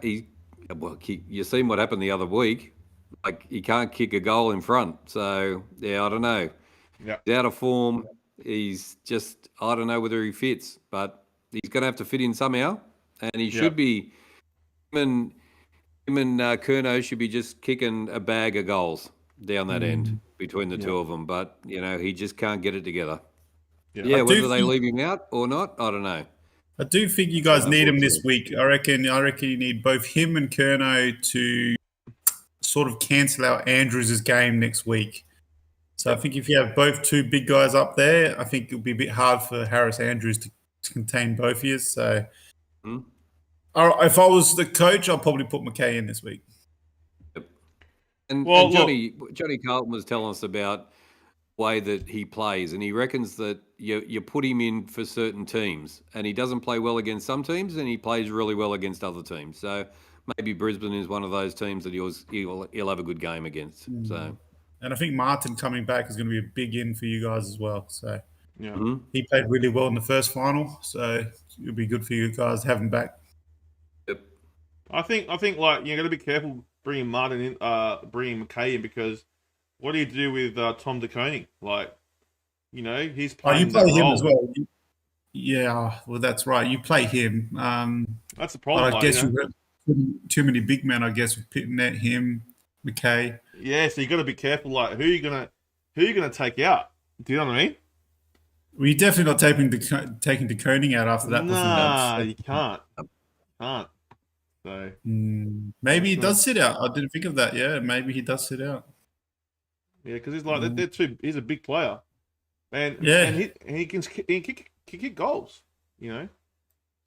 You seen what happened the other week. Like, he can't kick a goal in front. So yeah, I don't know. Yeah, He's out of form. He's just, I don't know whether he fits, but he's going to have to fit in somehow, and he should be. Him and Curnow should be just kicking a bag of goals down that end between the two of them, but he just can't get it together. Yeah, whether they leave him out or not, I don't know. I do think you guys need him this week. I reckon you need both him and Curnow to sort of cancel out Andrews' game next week. So I think if you have both two big guys up there, I think it'll be a bit hard for Harris Andrews to contain both of you. So if I was the coach, I'll probably put McKay in this week. And Johnny Carlton was telling us about the way that he plays, and he reckons that you put him in for certain teams, and he doesn't play well against some teams, and he plays really well against other teams. So maybe Brisbane is one of those teams that he'll have a good game against. So, and I think Martin coming back is going to be a big in for you guys as well. So yeah, he played really well in the first final, so it'll be good for you guys to have him back. Yep. I think like you're going to be careful bringing Martin in, bringing McKay in, because what do you do with Tom DeConing? Like, he's playing. You play him as well. Yeah, well, that's right. You play him. That's the problem. I guess you've got too many big men. I guess with Pitnet, him, McKay. Yeah, so you got to be careful. Like, who are you gonna take out? Do you know what I mean? Well, you're definitely not taking DeConing out after that. Nah, you can't. So maybe he does sit out. I didn't think of that. Yeah, maybe he does sit out. Yeah, because he's like he's a big player, and he can kick goals. So,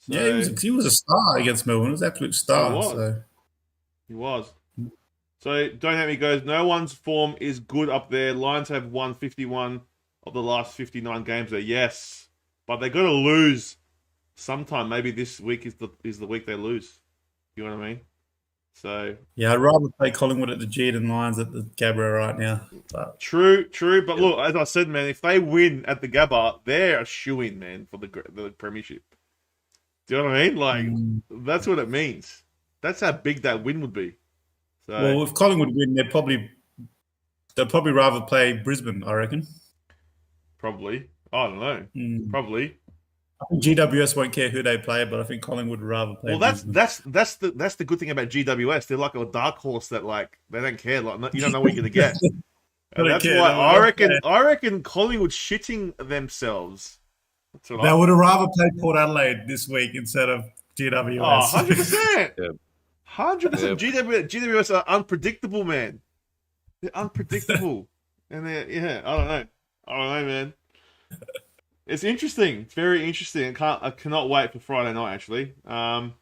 yeah, he was a star against Melbourne. He was an absolute star. He was. So Don't Hate Me goes, no one's form is good up there. Lions have won 51 of the last 59 games there. Yes, but they got to lose sometime. Maybe this week is the week they lose. You know what I mean? So yeah, I'd rather play Collingwood at the Geedon Lions at the Gabba right now. But, true. But look, as I said, man, if they win at the Gabba, they're a shoo-in, man, for the premiership. Do you know what I mean? Like, that's what it means. That's how big that win would be. So, well, if Collingwood win, they'll probably rather play Brisbane, I reckon. Probably. I don't know. Probably. I think GWS won't care who they play, but I think Collingwood would rather play. Well, that's the good thing about GWS. They're like a dark horse that, like, they don't care. Like, you don't know what you're gonna get. And that's why I reckon Collingwood shitting themselves. They would have rather played Port Adelaide this week instead of GWS. Oh, 100%. 100%. GWS are unpredictable, man. They're unpredictable. And I don't know, man. It's interesting. It's very interesting. I cannot wait for Friday night, actually. But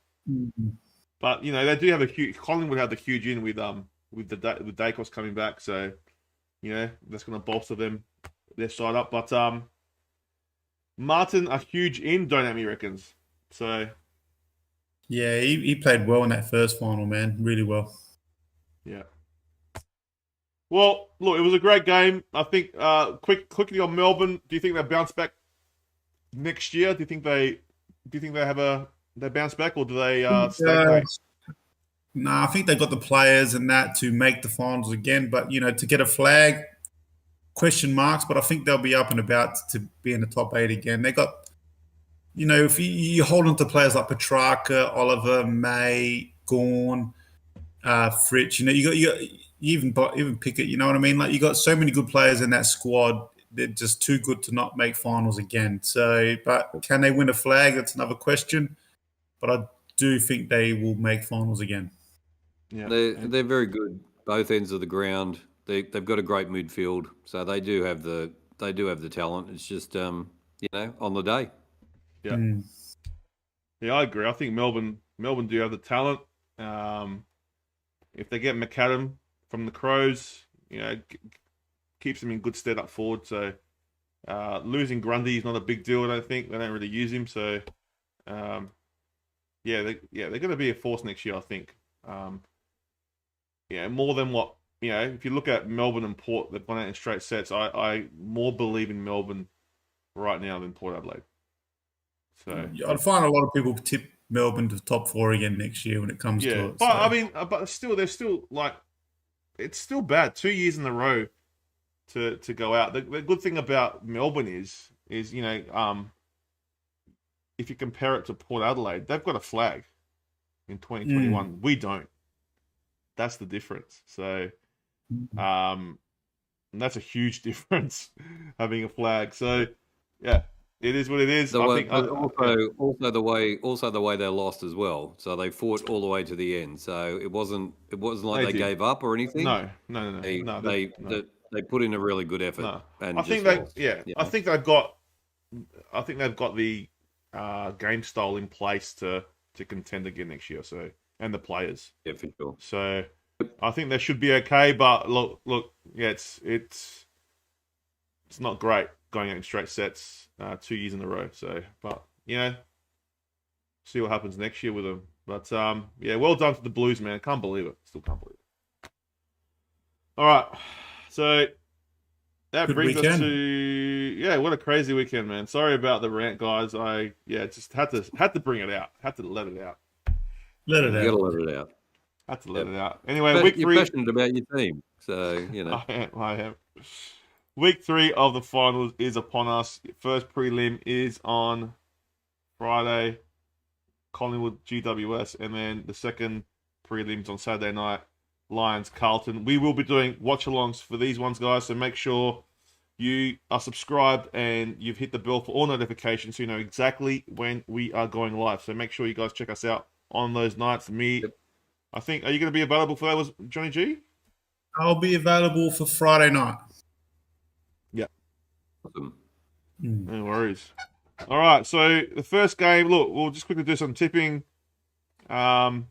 they do have Collingwood have the huge in with Dacos coming back, so that's going to bolster their side up. But Martin, a huge in, don't he reckons. So Yeah, he played well in that first final, man. Really well. yeah. Well, look, it was a great game. I think quickly on Melbourne, do you think they bounce back next year? Do you think they they bounce back, or do they stagnate? No, I think they've got the players and that to make the finals again. But to get a flag, question marks. But I think they'll be up and about to be in the top 8 again. They got, if you hold on to players like Petrarca, Oliver, May, Gorn, Fritsch, you even Pickett. You know what I mean? Like, you got so many good players in that squad. They're just too good to not make finals again. So, but can they win a flag? That's another question. But I do think they will make finals again. Yeah, they're very good both ends of the ground. They've got a great midfield, so they do have the talent. It's just on the day. Yeah, yeah, I agree. I think Melbourne do have the talent. If they get McAdam from the Crows, keeps them in good stead up forward. So losing Grundy is not a big deal. I don't think they don't really use him. So they're going to be a force next year. I think. More than what if you look at Melbourne and Port, they've gone out in straight sets. I more believe in Melbourne right now than Port Adelaide. So I'd find a lot of people tip Melbourne to top 4 again next year when it comes to it. But I mean, but still, they're still like, it's still bad. 2 years in a row to go out. The good thing about Melbourne is if you compare it to Port Adelaide, they've got a flag in 2021. We don't. That's the difference. So, and that's a huge difference having a flag. So, yeah, it is what it is. Also the way they lost as well. So they fought all the way to the end. So it wasn't like they gave up or anything. No. They put in a really good effort. No. And I think they've got the game style in place to contend again next year. So, and the players. Yeah, for sure. So I think they should be okay. But look, yeah, it's not great going out in straight sets 2 years in a row. So, but see what happens next year with them. But well done to the Blues, man. Can't believe it. Still can't believe it. All right, so that brings us to what a crazy weekend, man. Sorry about the rant, guys. Just had to bring it out. Had to let it out. Let it out. You gotta let it out. Had to let it out. Anyway, but week 3. You're passionate about your team, so I am. Week 3 of the finals is upon us. First prelim is on Friday, Collingwood GWS, and then the second prelim's on Saturday night, Lions CARLTON. We will be doing watch-alongs for these ones, guys, so make sure you are subscribed and you've hit the bell for all notifications so you know exactly when we are going live. So make sure you guys check us out on those nights. I think, are you going to be available for those, Johnny G? I'll be available for Friday night. Yeah. Awesome. No worries. All right, so the first game, look, we'll just quickly do some tipping. First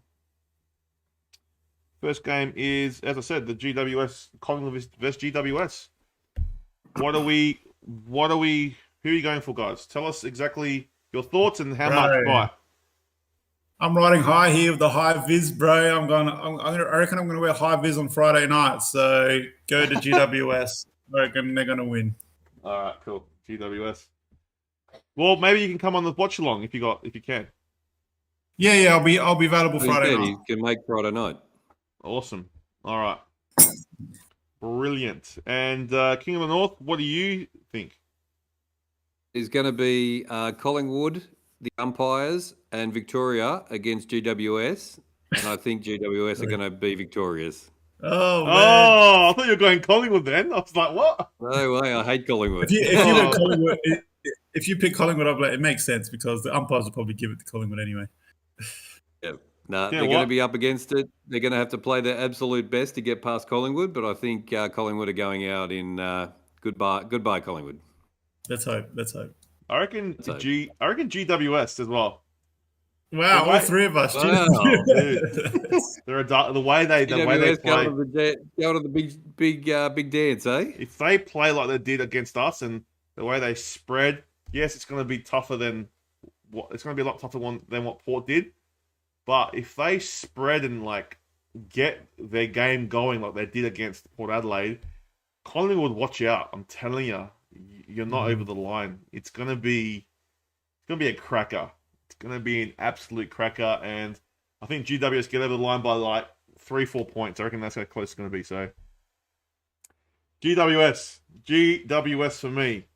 game is, as I said, the GWS, Collingwood versus GWS. Who are you going for, guys? Tell us exactly your thoughts and how much by. I'm riding high here with the high vis, bro. I reckon I'm gonna wear high vis on Friday night. So go to GWS. I reckon they're gonna win. All right, cool. GWS. Well, maybe you can come on the watch along if you can. Yeah. I'll be available Friday night. You can make Friday night. Awesome. All right. Brilliant. And King of the North, what do you think? It's going to be Collingwood, the umpires, and Victoria against GWS. And I think GWS are going to be victorious. Oh, man. I thought you were going Collingwood then. I was like, what? No way. I hate Collingwood. If you pick Collingwood, I'm like, it makes sense because the umpires will probably give it to Collingwood anyway. Yeah. They're going to be up against it. They're going to have to play their absolute best to get past Collingwood, but I think Collingwood are going out in goodbye, Collingwood. Let's hope. I reckon GWS as well. Wow, all three of us. Wow. Dude. The way they GWS play. going to the big dance, eh? If they play like they did against us and the way they spread, yes, it's going to be tougher than it's going to be a lot tougher than what Port did. But if they spread and like get their game going like they did against Port Adelaide, Collingwood, watch out! I'm telling you, you're not over the line. It's going to be a cracker. It's going to be an absolute cracker, and I think GWS get over the line by like 3-4 points. I reckon that's how close it's going to be. So GWS for me.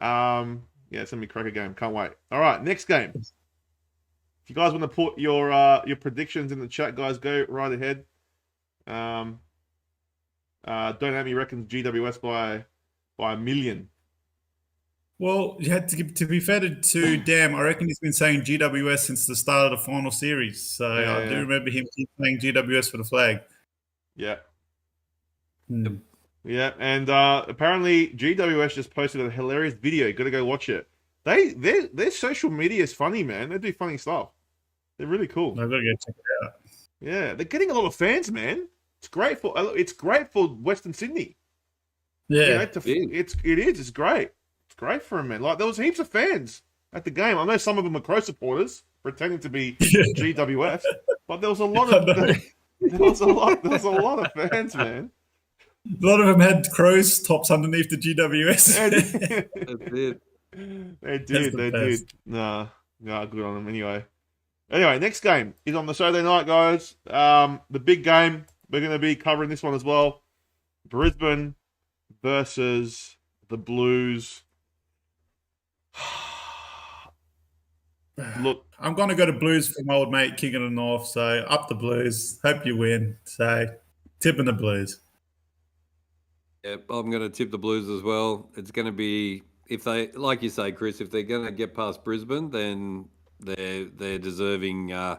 Yeah, it's going to be a cracker game. Can't wait. All right, next game. If you guys want to put your predictions in the chat, guys, go right ahead. Don't have me reckons GWS by 1 million. Well, you had to be fair to Dan. I reckon he's been saying GWS since the start of the final series. So I do remember him saying GWS for the flag. Yeah. Hmm. Yeah, and apparently GWS just posted a hilarious video. You got to go watch it. Their social media is funny, man. They do funny stuff. They're really cool. I've got to go check it out. Yeah, they're getting a lot of fans, man. It's great for Western Sydney. Yeah, it is. It's great. It's great for them, man. Like there was heaps of fans at the game. I know some of them are Crow supporters pretending to be GWS, but there was a lot of fans, man. A lot of them had Crows tops underneath the GWS. They did. Nah, good on them anyway. Anyway, next game is on the Saturday night, guys. The big game. We're going to be covering this one as well. Brisbane versus the Blues. Look, I'm going to go to Blues for my old mate King of the North. So up the Blues. Hope you win. So tipping the Blues. Yeah, I'm going to tip the Blues as well. It's going to be, if they, like you say, Chris, if they're going to get past Brisbane, then they're deserving to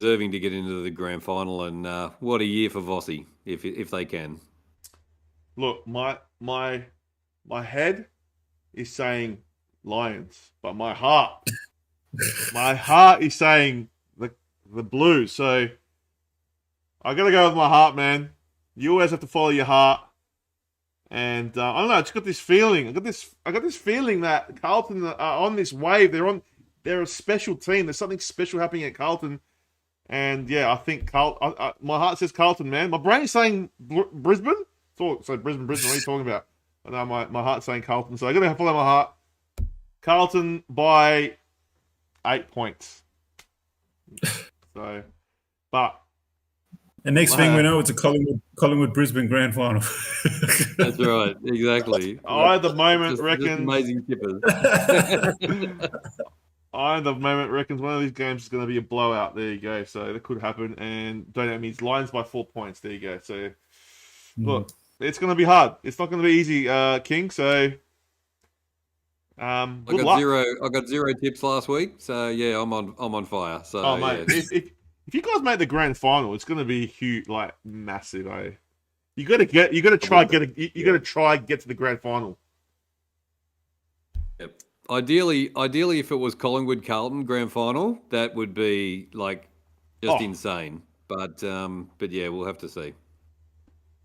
get into the grand final. And what a year for Vossi, if they can. Look, my head is saying Lions, but my heart is saying the Blues. So I got to go with my heart, man. You always have to follow your heart. And I don't know. I just got this feeling. I got this feeling that Carlton are on this wave. They're a special team. There's something special happening at Carlton. And yeah, I think my heart says Carlton, man. My brain is saying Brisbane. So Brisbane. What are you talking about? I know my heart's saying Carlton. So I got to follow my heart. Carlton by 8 points. So, but. And next thing we know, it's a Collingwood Brisbane grand final. That's right, exactly. I at the moment reckon amazing tippers. I at the moment reckons one of these games is going to be a blowout. There you go. So that could happen. And don't know, it means Lions by 4 points. There you go. So look, it's going to be hard. It's not going to be easy, King. So I got zero tips last week. So yeah, I'm on fire. So mate, yeah. If you guys make the grand final, it's going to be huge, like massive. You got to try get to the grand final. Yep. Ideally, if it was Collingwood Carlton grand final, that would be like just insane. But yeah, we'll have to see.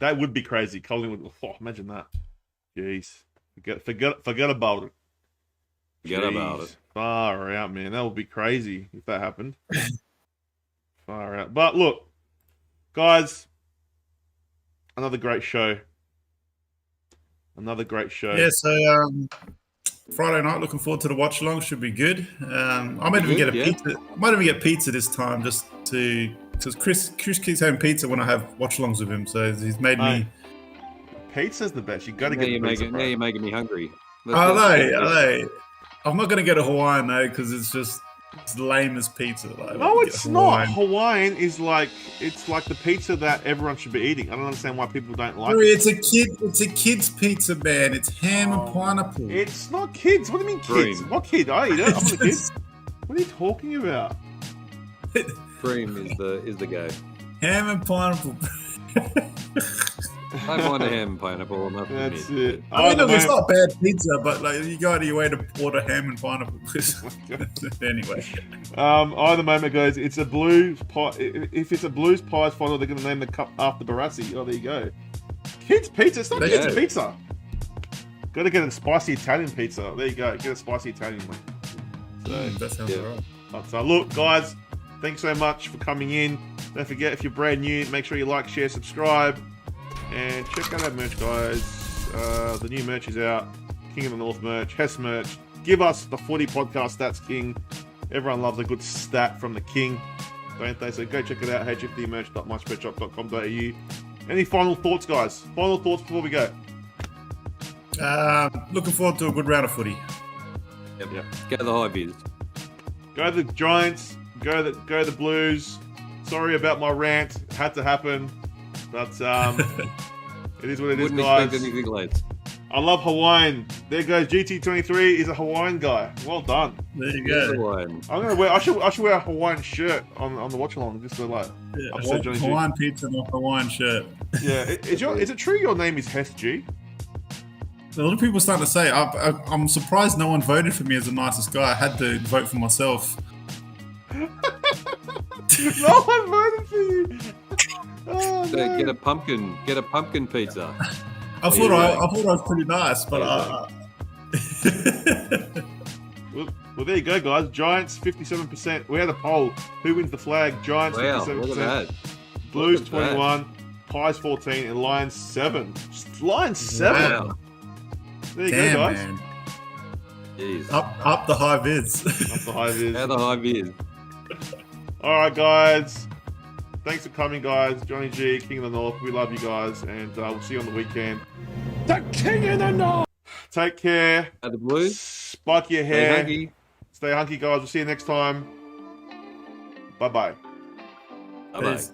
That would be crazy. Collingwood. Oh, imagine that. Jeez, forget about it. Forget about it. Far out, man. That would be crazy if that happened. Far out. But look, guys, another great show. Yeah, so Friday night, looking forward to the watch along. Should be good. I might even get pizza. I might even get pizza this time, just because Chris keeps having pizza when I have watch alongs with him. So he's made me. Pizza's the best. You got to get the pizza. Now you're making me hungry. Are they? I'm not gonna get a Hawaiian though, because it's lame as pizza. No, it's not. Hawaiian is like the pizza that everyone should be eating. I don't understand why people don't like it. It's a kid's pizza, man. It's ham and pineapple. It's not kids. What do you mean kids? What kid? I eat it. I'm not a kid. What are you talking about? Cream is the go. Ham and pineapple. Don't mind a ham and pineapple. I must That's admit. it. I mean, Either look, it's moment- not bad pizza, but like you go out of your way to order ham and pineapple. Anyway, either moment goes. It's a blues pie. If it's a blues pies final, they're going to name the cup after Barassi. Oh, there you go. Kids pizza. It's not There you kids go. pizza. Got to get a spicy Italian pizza. There you go. Get a spicy Italian one. So, that sounds Yeah. alright. so look, guys. Thanks so much for coming in. Don't forget, if you're brand new, make sure you like, share, subscribe, and check out our merch, guys. The new merch is out. King of the North merch, Hess merch. Give us the footy podcast stats, King. Everyone loves a good stat from the King, don't they? So go check it out. hfdmerch.myspreadshop.com.au. Any final thoughts, guys? Final thoughts before we go. Looking forward to a good round of footy. Yep. Yeah. Go the high vis. Go the Giants. Go the Blues. Sorry about my rant. It had to happen, but it is what it is, Wouldn't guys. expect anything less. I love Hawaiian. There goes GT23. He's a Hawaiian guy. Well done. There you Go. go. One. I'm gonna wear. I should wear a Hawaiian shirt on the watch along, just to like. Yeah, upset Johnny G. Hawaiian pizza and a Hawaiian shirt. Yeah. Is it true your name is Hess G? A lot of people starting to say, I'm surprised no one voted for me as the nicest guy. I had to vote for myself. No one voted for you. Oh, So no. get a pumpkin pizza. I thought I was pretty nice, but Well, there you go, guys. Giants 57%. We had a poll. Who wins the flag? Giants Wow, 57%. look at that. Blues Look at that. 21. Pies 14 and Lions 7. Lions 7. Wow. There you damn, go, guys. man. Jeez. Up the high vids. That's the high vis. How the high vis. All right, guys. Thanks for coming, guys. Johnny G, King of the North. We love you guys, and we'll see you on the weekend. The King of the North! Take care. Are the Blues? Spike your Stay hair. hunky. Stay hunky, guys. We'll see you next time. Bye-bye. Bye-bye. Peace.